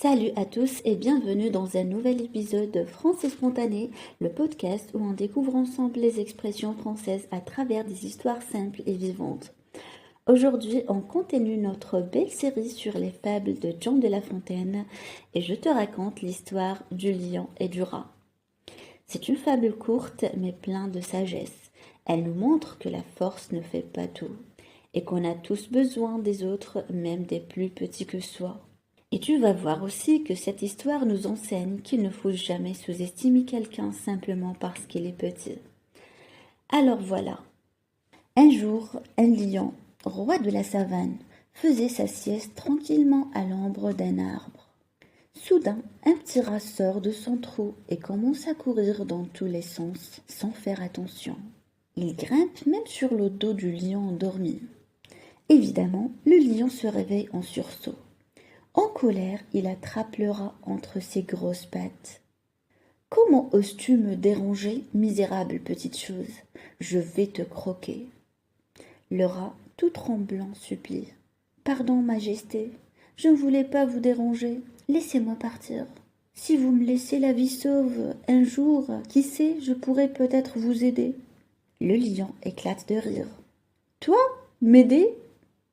Salut à tous et bienvenue dans un nouvel épisode de Français Spontané, le podcast où on découvre ensemble les expressions françaises à travers des histoires simples et vivantes. Aujourd'hui, on continue notre belle série sur les fables de Jean de La Fontaine et je te raconte l'histoire du lion et du rat. C'est une fable courte mais pleine de sagesse. Elle nous montre que la force ne fait pas tout et qu'on a tous besoin des autres, même des plus petits que soi. Et tu vas voir aussi que cette histoire nous enseigne qu'il ne faut jamais sous-estimer quelqu'un simplement parce qu'il est petit. Alors voilà. Un jour, un lion, roi de la savane, faisait sa sieste tranquillement à l'ombre d'un arbre. Soudain, un petit rat sort de son trou et commence à courir dans tous les sens sans faire attention. Il grimpe même sur le dos du lion endormi. Évidemment, le lion se réveille en sursaut. En colère, il attrape le rat entre ses grosses pattes. « Comment oses-tu me déranger, misérable petite chose? Je vais te croquer. » Le rat, tout tremblant, supplie. « Pardon, Majesté, je ne voulais pas vous déranger. Laissez-moi partir. Si vous me laissez la vie sauve, un jour, qui sait, je pourrais peut-être vous aider. » Le lion éclate de rire. « Toi, m'aider?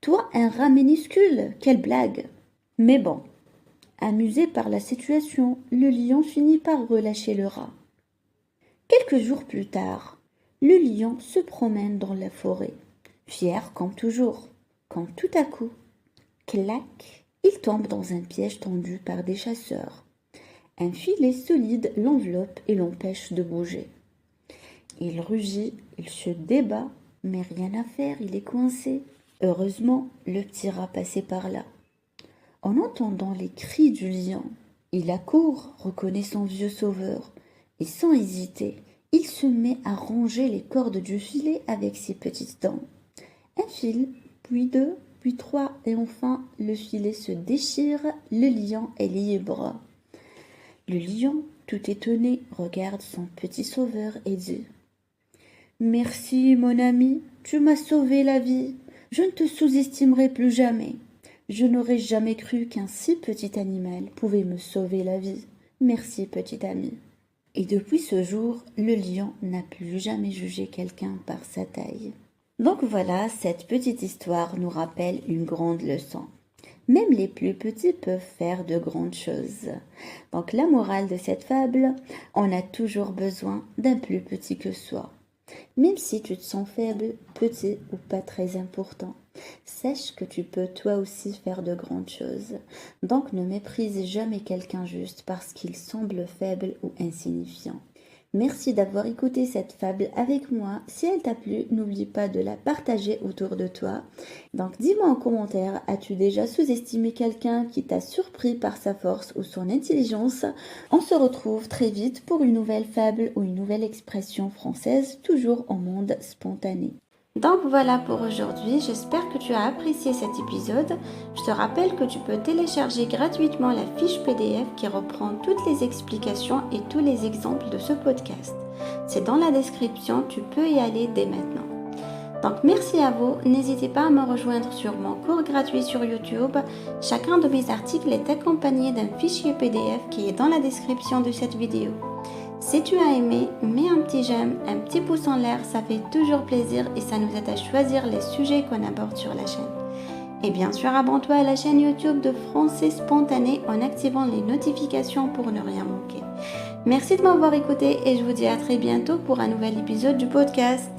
Toi, un rat minuscule? Quelle blague! » Mais bon, amusé par la situation, le lion finit par relâcher le rat. Quelques jours plus tard, le lion se promène dans la forêt, fier comme toujours, quand tout à coup, clac, il tombe dans un piège tendu par des chasseurs. Un filet solide l'enveloppe et l'empêche de bouger. Il rugit, il se débat, mais rien à faire, il est coincé. Heureusement, le petit rat passait par là. En entendant les cris du lion, il accourt, reconnaît son vieux sauveur, et sans hésiter, il se met à ronger les cordes du filet avec ses petites dents. Un fil, puis deux, puis trois, et enfin le filet se déchire, le lion est libre. Le lion, tout étonné, regarde son petit sauveur et dit « Merci, mon ami, tu m'as sauvé la vie, je ne te sous-estimerai plus jamais. » Je n'aurais jamais cru qu'un si petit animal pouvait me sauver la vie. Merci, petit ami. Et depuis ce jour, le lion n'a plus jamais jugé quelqu'un par sa taille. Donc voilà, cette petite histoire nous rappelle une grande leçon. Même les plus petits peuvent faire de grandes choses. Donc la morale de cette fable, on a toujours besoin d'un plus petit que soi. Même si tu te sens faible, petit ou pas très important, sache que tu peux toi aussi faire de grandes choses. Donc ne méprise jamais quelqu'un juste parce qu'il semble faible ou insignifiant. Merci d'avoir écouté cette fable avec moi. Si elle t'a plu, n'oublie pas de la partager autour de toi. Donc dis-moi en commentaire, as-tu déjà sous-estimé quelqu'un qui t'a surpris par sa force ou son intelligence? On se retrouve très vite pour une nouvelle fable ou une nouvelle expression française, toujours en monde spontané. Donc voilà pour aujourd'hui, j'espère que tu as apprécié cet épisode. Je te rappelle que tu peux télécharger gratuitement la fiche PDF qui reprend toutes les explications et tous les exemples de ce podcast. C'est dans la description, tu peux y aller dès maintenant. Donc merci à vous, n'hésitez pas à me rejoindre sur mon cours gratuit sur YouTube. Chacun de mes articles est accompagné d'un fichier PDF qui est dans la description de cette vidéo. Si tu as aimé, mets un petit j'aime, un petit pouce en l'air, ça fait toujours plaisir et ça nous aide à choisir les sujets qu'on aborde sur la chaîne. Et bien sûr, abonne-toi à la chaîne YouTube de Français Spontané en activant les notifications pour ne rien manquer. Merci de m'avoir écouté et je vous dis à très bientôt pour un nouvel épisode du podcast.